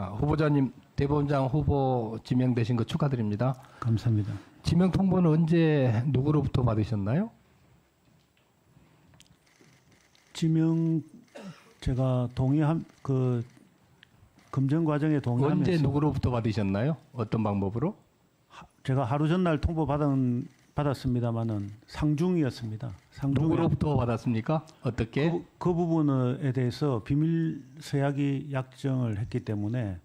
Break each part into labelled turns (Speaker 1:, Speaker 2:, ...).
Speaker 1: 후보자님 대법원장 후보 지명되신 거 축하드립니다.
Speaker 2: 감사합니다.
Speaker 1: 지명 통보는 언제 누구로부터 받으셨나요?
Speaker 2: 지명 제가 동의한 그 검증 과정에 동의하면서
Speaker 1: 언제 누구로부터 받으셨나요? 어떤 방법으로?
Speaker 2: 제가 하루 전날 통보 받았습니다만은 상중이었습니다.
Speaker 1: 누구로부터 받았습니까? 어떻게?
Speaker 2: 그 부분에 대해서 비밀 서약이 약정을 했기 때문에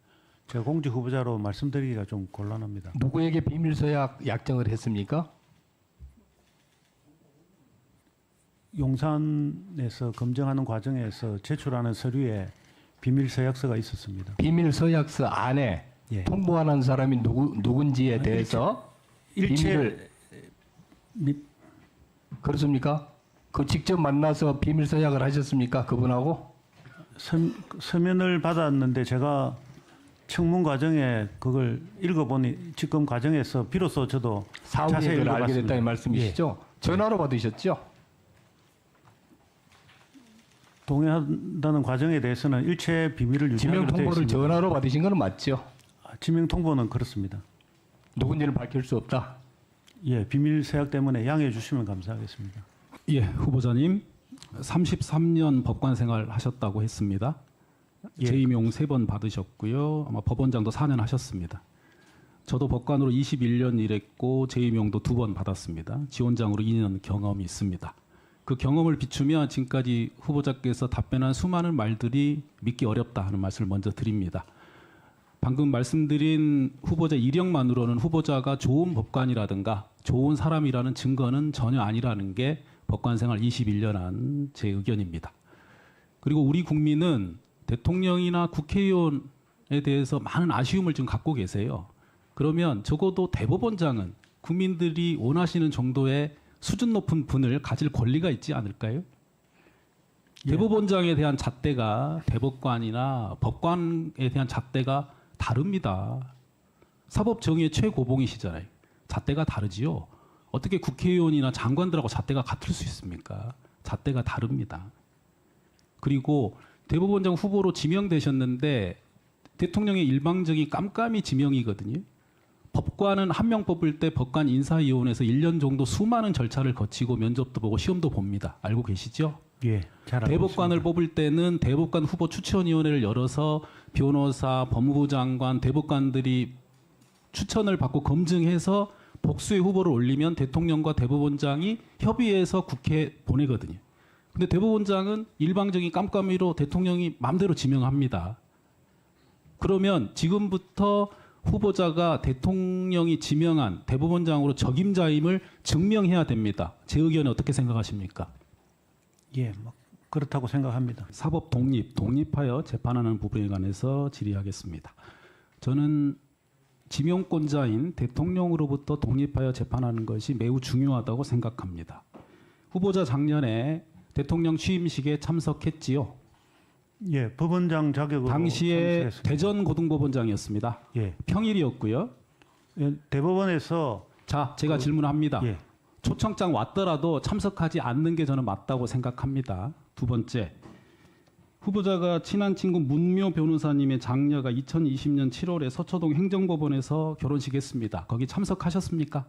Speaker 2: 제가 공직 후보자로 말씀드리기가 좀 곤란합니다.
Speaker 1: 누구에게 비밀 서약 약정을 했습니까?
Speaker 2: 용산에서 검증하는 과정에서 제출하는 서류에 비밀 서약서가 있었습니다.
Speaker 1: 비밀 서약서 안에
Speaker 2: 예.
Speaker 1: 통보하는 사람이 누군지에 대해서
Speaker 2: 일체
Speaker 1: 그렇습니까? 그 직접 만나서 비밀 서약을 하셨습니까? 그분하고?
Speaker 2: 서면을 받았는데 제가 청문 과정에 그걸 읽어보니 지금 과정에서 비로소 저도
Speaker 1: 사후에
Speaker 2: 자세히
Speaker 1: 그걸 알게
Speaker 2: 읽어봤습니다.
Speaker 1: 됐다는 말씀이시죠? 전화로 받으셨죠?
Speaker 2: 동의한다는 과정에 대해서는 일체 비밀을
Speaker 1: 지명
Speaker 2: 유지하기로 되어
Speaker 1: 통보를
Speaker 2: 있습니다.
Speaker 1: 전화로 받으신 건 맞죠?
Speaker 2: 지명 통보는 그렇습니다.
Speaker 1: 누군지를 밝힐 수 없다.
Speaker 2: 예, 비밀 서약 때문에 양해해 주시면 감사하겠습니다.
Speaker 3: 예, 후보자님 33년 법관 생활 하셨다고 했습니다.
Speaker 2: 예.
Speaker 3: 재임용 3번 받으셨고요. 아마 법원장도 4년 하셨습니다. 저도 법관으로 21년 일했고 재임용도 2번 받았습니다. 지원장으로 2년 경험이 있습니다. 그 경험을 비추면 지금까지 후보자께서 답변한 수많은 말들이 믿기 어렵다 하는 말씀을 먼저 드립니다. 방금 말씀드린 후보자 이력만으로는 후보자가 좋은 법관이라든가 좋은 사람이라는 증거는 전혀 아니라는 게 법관 생활 21년 한 제 의견입니다. 그리고 우리 국민은 대통령이나 국회의원에 대해서 많은 아쉬움을 지금 갖고 계세요. 그러면 적어도 대법원장은 국민들이 원하시는 정도의 수준 높은 분을 가질 권리가 있지 않을까요?
Speaker 2: 예.
Speaker 3: 대법원장에 대한 잣대가 대법관이나 법관에 대한 잣대가 다릅니다. 사법 정의의 최고봉이시잖아요. 잣대가 다르지요. 어떻게 국회의원이나 장관들하고 잣대가 같을 수 있습니까? 잣대가 다릅니다. 그리고 대법원장 후보로 지명되셨는데 대통령의 일방적인 깜깜이 지명이거든요. 법관은 한 명 뽑을 때 법관 인사위원회에서 1년 정도 수많은 절차를 거치고 면접도 보고 시험도 봅니다. 알고 계시죠?
Speaker 2: 예, 잘 알고
Speaker 3: 대법관을
Speaker 2: 있습니다.
Speaker 3: 뽑을 때는 대법관 후보 추천위원회를 열어서 변호사, 법무부 장관, 대법관들이 추천을 받고 검증해서 복수의 후보를 올리면 대통령과 대법원장이 협의해서 국회에 보내거든요. 근데 대법원장은 일방적인 깜깜이로 대통령이 마음대로 지명합니다. 그러면 지금부터 후보자가 대통령이 지명한 대법원장으로 적임자임을 증명해야 됩니다. 제 의견에 어떻게 생각하십니까?
Speaker 2: 예, 뭐 그렇다고 생각합니다.
Speaker 3: 사법 독립하여 재판하는 부분에 관해서 질의하겠습니다. 저는 지명권자인 대통령으로부터 독립하여 재판하는 것이 매우 중요하다고 생각합니다. 후보자 작년에 대통령 취임식에 참석했지요.
Speaker 2: 예, 법원장 자격으로
Speaker 3: 당시에
Speaker 2: 참석했습니다.
Speaker 3: 대전고등법원장이었습니다.
Speaker 2: 예,
Speaker 3: 평일이었고요.
Speaker 2: 예, 대법원에서
Speaker 3: 자, 제가 질문합니다.
Speaker 2: 예,
Speaker 3: 초청장 왔더라도 참석하지 않는 게 저는 맞다고 생각합니다. 두 번째, 후보자가 친한 친구 문묘 변호사님의 장녀가 2020년 7월에 서초동 행정법원에서 결혼식 했습니다. 거기 참석하셨습니까?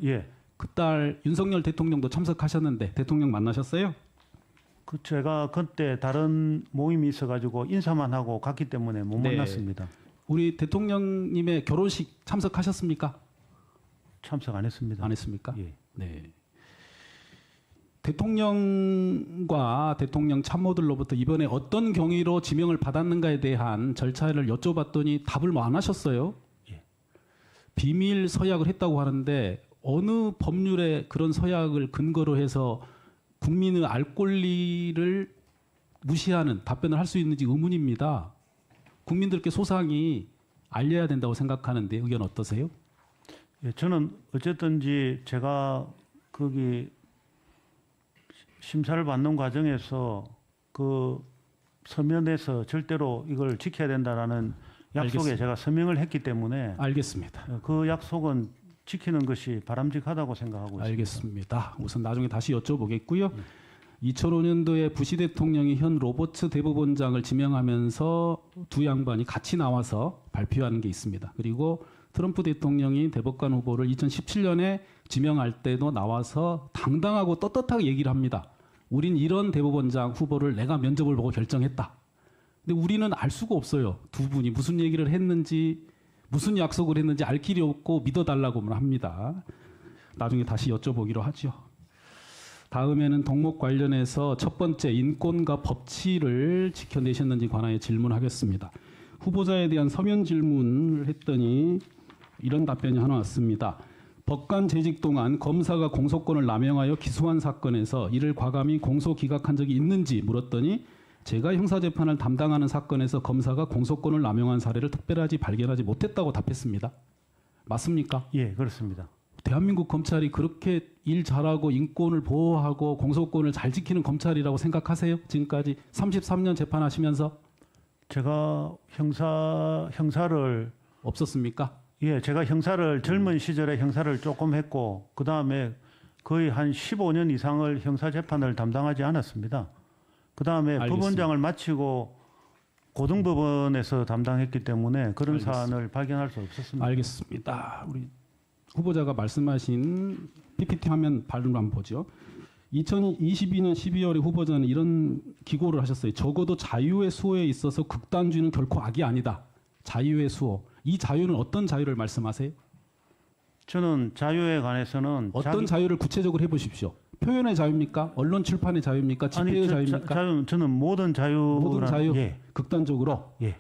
Speaker 2: 예,
Speaker 3: 그딸 윤석열 대통령도 참석하셨는데 대통령 만나셨어요?
Speaker 2: 그 제가 그때 다른 모임이 있어가지고 인사만 하고 갔기 때문에 못
Speaker 3: 네.
Speaker 2: 만났습니다.
Speaker 3: 우리 대통령님의 결혼식 참석하셨습니까?
Speaker 2: 참석 안 했습니다.
Speaker 3: 안 했습니까?
Speaker 2: 예.
Speaker 3: 네. 대통령과 대통령 참모들로부터 이번에 어떤 경위로 지명을 받았는가에 대한 절차를 여쭤봤더니 답을 뭐 안 하셨어요.
Speaker 2: 예.
Speaker 3: 비밀 서약을 했다고 하는데 어느 법률에 그런 서약을 근거로 해서 국민의 알 권리를 무시하는 답변을 할 수 있는지 의문입니다. 국민들께 소상히 알려야 된다고 생각하는데 의견 어떠세요?
Speaker 2: 예, 저는 어쨌든지 제가 거기 심사를 받는 과정에서 그 서면에서 절대로 이걸 지켜야 된다라는 약속에
Speaker 3: 알겠습니다.
Speaker 2: 제가 서명을 했기 때문에
Speaker 3: 알겠습니다.
Speaker 2: 그 약속은 지키는 것이 바람직하다고 생각하고 있습니다.
Speaker 3: 알겠습니다. 우선 나중에 다시 여쭤보겠고요. 2005년도에 부시 대통령이 현 로버츠 대법원장을 지명하면서 두 양반이 같이 나와서 발표하는 게 있습니다. 그리고 트럼프 대통령이 대법관 후보를 2017년에 지명할 때도 나와서 당당하고 떳떳하게 얘기를 합니다. 우린 이런 대법원장 후보를 내가 면접을 보고 결정했다. 근데 우리는 알 수가 없어요. 두 분이 무슨 얘기를 했는지 무슨 약속을 했는지 알 길이 없고 믿어달라고만 합니다. 나중에 다시 여쭤보기로 하죠. 다음에는 덕목 관련해서 첫 번째 인권과 법치를 지켜내셨는지 관하여 질문하겠습니다. 후보자에 대한 서면 질문을 했더니 이런 답변이 하나 왔습니다. 법관 재직 동안 검사가 공소권을 남용하여 기소한 사건에서 이를 과감히 공소 기각한 적이 있는지 물었더니 제가 형사재판을 담당하는 사건에서 검사가 공소권을 남용한 사례를 특별하지 발견하지 못했다고 답했습니다. 맞습니까?
Speaker 2: 예, 그렇습니다.
Speaker 3: 대한민국 검찰이 그렇게 일 잘하고 인권을 보호하고 공소권을 잘 지키는 검찰이라고 생각하세요? 지금까지 33년 재판하시면서
Speaker 2: 제가 형사를
Speaker 3: 없었습니까?
Speaker 2: 예, 제가 형사를 젊은 시절에 형사를 조금 했고 그 다음에 거의 한 15년 이상을 형사 재판을 담당하지 않았습니다. 그 다음에
Speaker 3: 알겠습니다.
Speaker 2: 법원장을 마치고 고등법원에서 담당했기 때문에 그런
Speaker 3: 알겠습니다.
Speaker 2: 사안을 발견할 수 없었습니다.
Speaker 3: 알겠습니다. 우리 후보자가 말씀하신 PPT 화면 발음 한번 보죠. 2022년 12월에 후보자는 이런 기고를 하셨어요. 적어도 자유의 수호에 있어서 극단주의는 결코 악이 아니다. 자유의 수호. 이 자유는 어떤 자유를 말씀하세요?
Speaker 2: 저는 자유에 관해서는
Speaker 3: 어떤 자유를 구체적으로 해보십시오. 표현의 자유입니까? 언론 출판의 자유입니까? 집회의 자유입니까?
Speaker 2: 저는 모든
Speaker 3: 모든 자유.
Speaker 2: 예,
Speaker 3: 극단적으로.
Speaker 2: 예.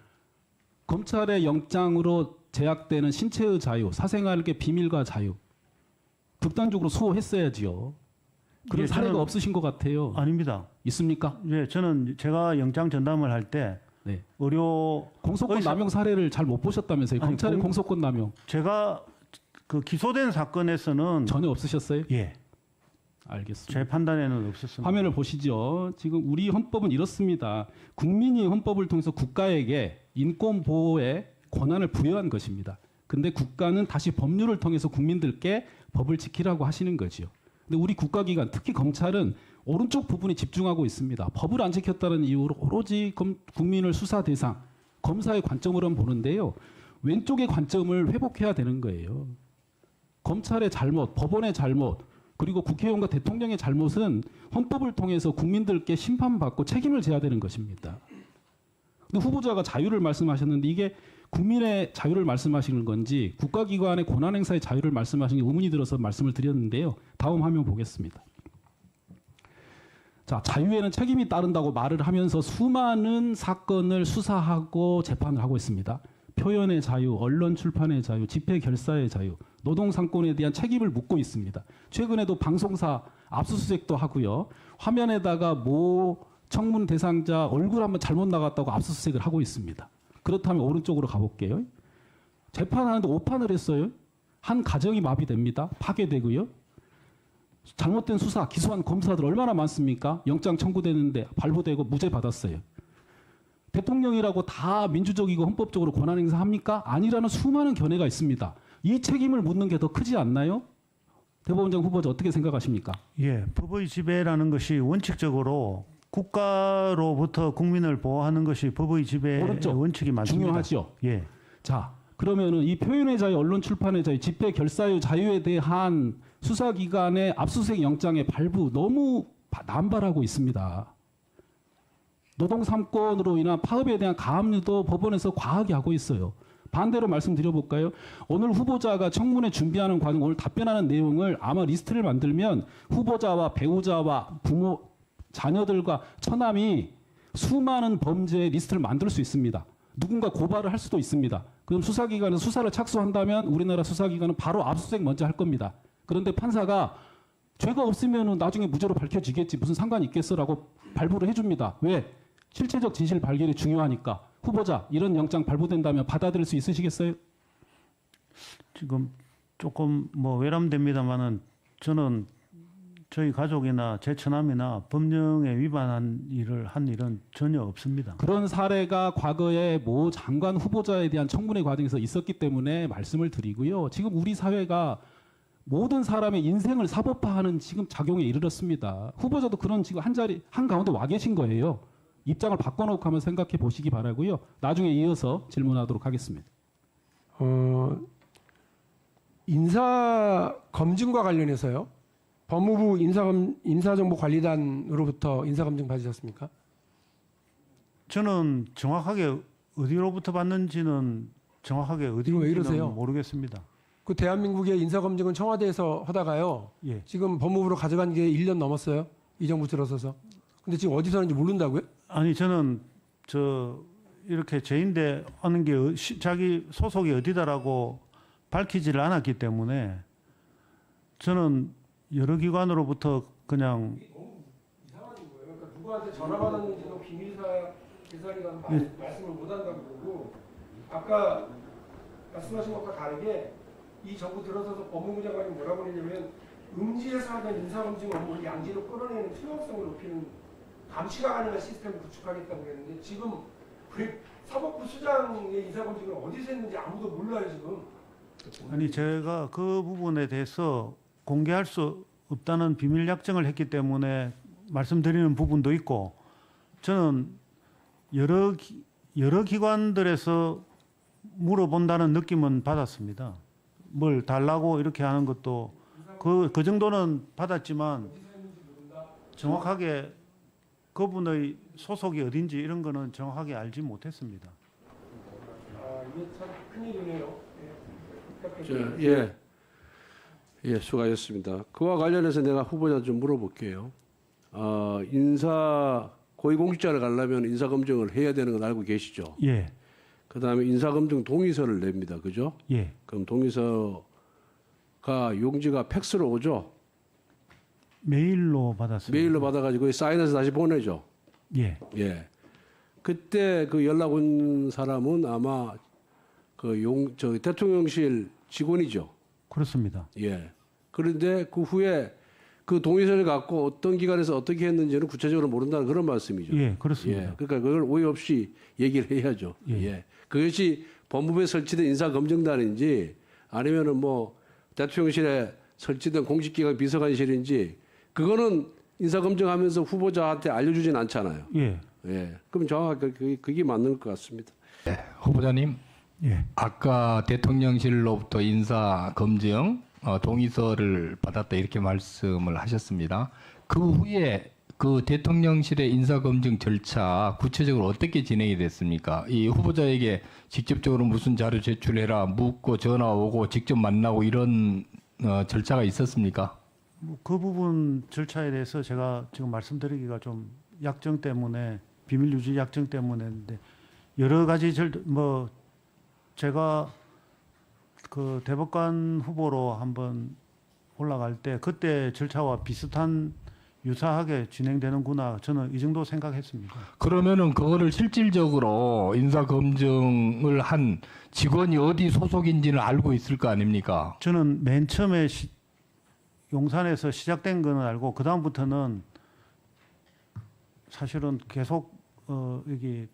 Speaker 3: 검찰의 영장으로 제약되는 신체의 자유, 사생활의 비밀과 자유. 극단적으로 수호했어야지요. 그런
Speaker 2: 예,
Speaker 3: 사례가
Speaker 2: 저는-
Speaker 3: 없으신 것 같아요.
Speaker 2: 아닙니다.
Speaker 3: 있습니까?
Speaker 2: 예, 저는 제가 영장 전담을 할 때
Speaker 3: 네.
Speaker 2: 의료
Speaker 3: 공소권
Speaker 2: 의사-
Speaker 3: 남용 사례를 잘 못 보셨다면서요?
Speaker 2: 아니,
Speaker 3: 검찰의
Speaker 2: 공-
Speaker 3: 공소권 남용
Speaker 2: 제가 그 기소된 사건에서는
Speaker 3: 전혀 없으셨어요?
Speaker 2: 예,
Speaker 3: 알겠습니다.
Speaker 2: 제 판단에는 없었습니다.
Speaker 3: 화면을 보시죠. 지금 우리 헌법은 이렇습니다. 국민이 헌법을 통해서 국가에게 인권 보호의 권한을 부여한 것입니다. 근데 국가는 다시 법률을 통해서 국민들께 법을 지키라고 하시는 거지요. 근데 우리 국가기관, 특히 검찰은 오른쪽 부분에 집중하고 있습니다. 법을 안 지켰다는 이유로 오로지 국민을 수사 대상, 검사의 관점으로만 보는데요. 왼쪽의 관점을 회복해야 되는 거예요. 검찰의 잘못, 법원의 잘못, 그리고 국회의원과 대통령의 잘못은 헌법을 통해서 국민들께 심판받고 책임을 져야 되는 것입니다. 근데 후보자가 자유를 말씀하셨는데 이게 국민의 자유를 말씀하시는 건지 국가기관의 권한행사의 자유를 말씀하시는 게 의문이 들어서 말씀을 드렸는데요. 다음 화면 보겠습니다. 자, 자유에는 책임이 따른다고 말을 하면서 수많은 사건을 수사하고 재판을 하고 있습니다. 표현의 자유, 언론 출판의 자유, 집회 결사의 자유, 노동상권에 대한 책임을 묻고 있습니다. 최근에도 방송사 압수수색도 하고요. 화면에다가 모 청문 대상자 얼굴 한번 잘못 나갔다고 압수수색을 하고 있습니다. 그렇다면 오른쪽으로 가볼게요. 재판하는데 오판을 했어요. 한 가정이 마비됩니다. 파괴되고요. 잘못된 수사, 기소한 검사들 얼마나 많습니까? 영장 청구되는데 발부되고 무죄 받았어요. 대통령이라고 다 민주적이고 헌법적으로 권한 행사합니까? 아니라는 수많은 견해가 있습니다. 이 책임을 묻는 게 더 크지 않나요? 대법원장 후보자 어떻게 생각하십니까?
Speaker 2: 예, 법의 지배라는 것이 원칙적으로 국가로부터 국민을 보호하는 것이 법의 지배의
Speaker 3: 오른쪽.
Speaker 2: 원칙이 맞습니다.
Speaker 3: 중요하죠.
Speaker 2: 예,
Speaker 3: 자, 그러면은 이 표현의 자유, 언론 출판의 자유, 집회 결사의 자유에 대한 수사기관의 압수수색 영장의 발부 너무 남발하고 있습니다. 노동 3권으로 인한 파업에 대한 가압류도 법원에서 과하게 하고 있어요. 반대로 말씀드려볼까요? 오늘 후보자가 청문회 준비하는 과정, 오늘 답변하는 내용을 아마 리스트를 만들면 후보자와 배우자와 부모, 자녀들과 처남이 수많은 범죄의 리스트를 만들 수 있습니다. 누군가 고발을 할 수도 있습니다. 그럼 수사기관은 수사를 착수한다면 우리나라 수사기관은 바로 압수수색 먼저 할 겁니다. 그런데 판사가 죄가 없으면 나중에 무죄로 밝혀지겠지 무슨 상관이 있겠어라고 발부를 해줍니다. 왜? 실체적 진실 발견이 중요하니까. 후보자 이런 영장 발부된다면 받아들일 수 있으시겠어요?
Speaker 2: 지금 조금 뭐 외람됩니다만은 저는 저희 가족이나 제 처남이나 법령에 위반한 일을 한 일은 전혀 없습니다.
Speaker 3: 그런 사례가 과거에 모 장관 후보자에 대한 청문회 과정에서 있었기 때문에 말씀을 드리고요. 지금 우리 사회가 모든 사람의 인생을 사법화하는 지금 작용에 이르렀습니다. 후보자도 그런 지금 한 가운데 와 계신 거예요. 입장을 바꿔놓고 한번 생각해 보시기 바라고요. 나중에 이어서 질문하도록 하겠습니다.
Speaker 4: 인사 검증과 관련해서요. 법무부 인사정보관리단으로부터 인사 검증 받으셨습니까?
Speaker 2: 저는 정확하게 어디로부터 받는지는 정확하게
Speaker 4: 이거 왜
Speaker 2: 어디인지는
Speaker 4: 이러세요?
Speaker 2: 모르겠습니다.
Speaker 4: 그 대한민국의 인사 검증은 청와대에서 하다가요.
Speaker 2: 예.
Speaker 4: 지금 법무부로 가져간 게 1년 넘었어요. 이 정부 들어서서. 근데 지금 어디서 하는지 모른다고요?
Speaker 2: 아니 저는 이렇게 제인데 하는 게 자기 소속이 어디다라고 밝히지를 않았기 때문에 저는 여러 기관으로부터 그냥
Speaker 4: 이상한 거예요. 그러니까 누구한테 전화 받았는지도 비밀사 계산이라는 말씀을 못 한다고 그러고 아까 말씀하신 것과 다르게 이 정부 들어서서 법무부 장관이 뭐라고 그러냐면 음지에서 하던 인사검증 업무를 양지로 끌어내는 투명성을 높이는 감시가 가능한 시스템을 구축하겠다고 그랬는데 지금 사법부 수장의 인사검증을 어디서 했는지 아무도 몰라요 지금.
Speaker 2: 아니 제가 그 부분에 대해서 공개할 수 없다는 비밀 약정을 했기 때문에 말씀드리는 부분도 있고 저는 여러 기관들에서 물어본다는 느낌은 받았습니다. 뭘 달라고 이렇게 하는 것도 그 정도는 받았지만 정확하게 그분의 소속이 어딘지 이런 거는 정확하게 알지 못했습니다.
Speaker 4: 아 이게 참 큰일이네요.
Speaker 5: 예, 수고하셨습니다. 그와 관련해서 내가 후보자 좀 물어볼게요. 고위공직자를 가려면 인사검증을 해야 되는 건 알고 계시죠?
Speaker 2: 예,
Speaker 5: 그 다음에 인사검증 동의서를 냅니다. 그죠?
Speaker 2: 예,
Speaker 5: 그럼 동의서가 용지가 팩스로 오죠?
Speaker 2: 메일로 받았습니다.
Speaker 5: 메일로 받아가지고 사인해서 다시 보내죠?
Speaker 2: 예,
Speaker 5: 예. 그때 그 연락 온 사람은 아마 대통령실 직원이죠?
Speaker 2: 그렇습니다.
Speaker 5: 예. 그런데 그 후에 그 동의서를 갖고 어떤 기관에서 어떻게 했는지는 구체적으로 모른다는 그런 말씀이죠.
Speaker 2: 예, 그렇습니다.
Speaker 5: 예. 그러니까 그걸 오해 없이 얘기를 해야죠.
Speaker 2: 예.
Speaker 5: 예. 그것이 법무부에 설치된 인사검증단인지 아니면은 뭐 대통령실에 설치된 공직기관 비서관실인지 그거는 인사검증하면서 후보자한테 알려주진 않잖아요.
Speaker 2: 예,
Speaker 5: 예. 그럼 정확하게 그게 맞는 것 같습니다.
Speaker 1: 후보자님,
Speaker 2: 예,
Speaker 1: 아까 대통령실로부터 인사 검증 동의서를 받았다 이렇게 말씀을 하셨습니다. 그 후에 그 대통령실의 인사 검증 절차 구체적으로 어떻게 진행이 됐습니까? 이 후보자에게 직접적으로 무슨 자료 제출해라 묻고 전화 오고 직접 만나고 이런 절차가 있었습니까?
Speaker 2: 그 부분 절차에 대해서 제가 지금 말씀드리기가 좀 약정 때문에 비밀 유지 약정 때문에인데 여러 가지 제가 그 대법관 후보로 한번 올라갈 때 그때 절차와 비슷한 유사하게 진행되는구나 저는 이 정도 생각했습니다.
Speaker 1: 그러면은 그거를 실질적으로 인사 검증을 한 직원이 어디 소속인지는 알고 있을 거 아닙니까?
Speaker 2: 저는 맨 처음에 용산에서 시작된 거는 알고 그 다음부터는 사실은 계속 여기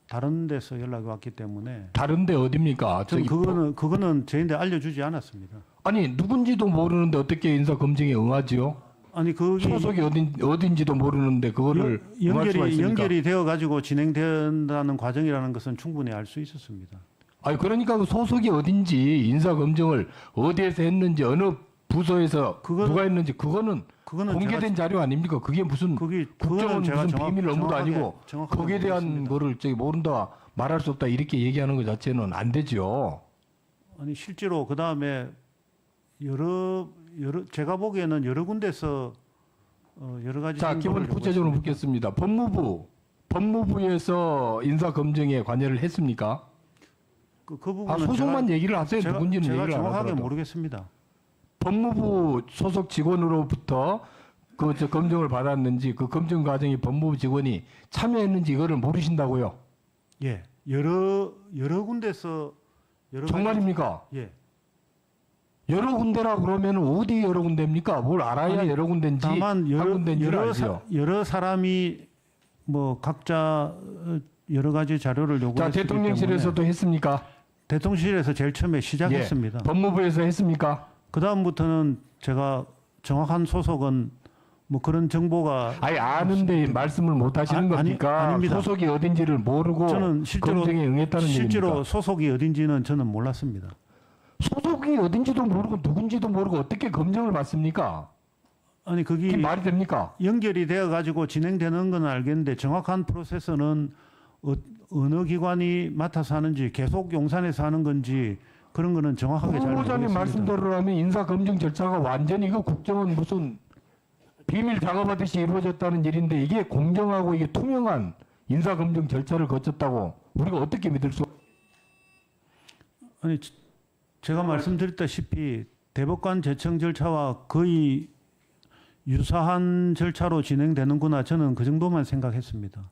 Speaker 2: 다른 데서 연락이 왔기 때문에
Speaker 1: 다른데 어딥니까?
Speaker 2: 저는
Speaker 1: 저기
Speaker 2: 그거는 저희한테 알려주지 않았습니다.
Speaker 1: 아니 누군지도 모르는데 어떻게 인사 검증에 응하지요?
Speaker 2: 아니 그게
Speaker 1: 소속이 어딘지도 모르는데 그거를 응할 수가 있습니까?
Speaker 2: 연결이 되어 가지고 진행된다는 과정이라는 것은 충분히 알 수 있었습니다.
Speaker 1: 아니 그러니까 그 소속이 어딘지 인사 검증을 어디에서 했는지 어느 부서에서 누가 했는지 그거는 공개된 자료 아닙니까? 그게 무슨 국정원 무슨 비밀 업무도 아니고 거기에 대한 거를 모른다 말할 수 없다 이렇게 얘기하는 것 자체는 안 되죠.
Speaker 2: 아니 실제로 그 다음에 여러 제가 보기에는 여러 군데서 여러 가지
Speaker 1: 자 기본 구체적으로 묻겠습니다. 법무부에서 인사 검증에 관여를 했습니까?
Speaker 2: 그 부분은
Speaker 1: 소속만 얘기를 하세요. 누군지는
Speaker 2: 제가
Speaker 1: 얘기를 안
Speaker 2: 정확하게
Speaker 1: 하더라도.
Speaker 2: 모르겠습니다.
Speaker 1: 법무부 소속 직원으로부터 검증을 받았는지 그 검증 과정에 법무부 직원이 참여했는지 이거를 모르신다고요?
Speaker 2: 예, 여러 군데서
Speaker 1: 정말입니까?
Speaker 2: 예.
Speaker 1: 여러 군데라 그러면 어디 여러 군데입니까? 뭘 알아야 여러 군데인지
Speaker 2: 다만
Speaker 1: 한 군데인지 알죠.
Speaker 2: 여러 사람이 뭐 각자 여러 가지 자료를
Speaker 1: 자
Speaker 2: 요구했기 때문에
Speaker 1: 대통령실에서도 했습니까?
Speaker 2: 대통령실에서 제일 처음에 시작했습니다.
Speaker 1: 법무부에서 했습니까?
Speaker 2: 그 다음부터는 제가 정확한 소속은 뭐 그런 정보가
Speaker 1: 아니 아는데 말씀을 못 하시는 겁니까?
Speaker 2: 아닙니다.
Speaker 1: 소속이 어딘지를 모르고
Speaker 2: 저는 실제로
Speaker 1: 검증에 응했다는
Speaker 2: 실제로
Speaker 1: 얘기입니까?
Speaker 2: 소속이 어딘지는 저는 몰랐습니다.
Speaker 1: 소속이 어딘지도 모르고 누군지도 모르고 어떻게 검증을 받습니까?
Speaker 2: 아니
Speaker 1: 그게
Speaker 2: 그게
Speaker 1: 말이 됩니까?
Speaker 2: 연결이 되어 가지고 진행되는 건 알겠는데 정확한 프로세스는 어느 기관이 맡아서 하는지 계속 용산에서 하는 건지 그런 거는 정확하게 잘
Speaker 1: 후보자님
Speaker 2: 모르겠습니다.
Speaker 1: 말씀대로라면 인사 검증 절차가 완전히 이거 국정원 무슨 비밀 작업하듯이 이루어졌다는 일인데 이게 공정하고 이게 투명한 인사 검증 절차를 거쳤다고 우리가 어떻게 믿을 수?
Speaker 2: 아니 제가 말씀드렸다시피 대법관 제청 절차와 거의 유사한 절차로 진행되는구나 저는 그 정도만 생각했습니다.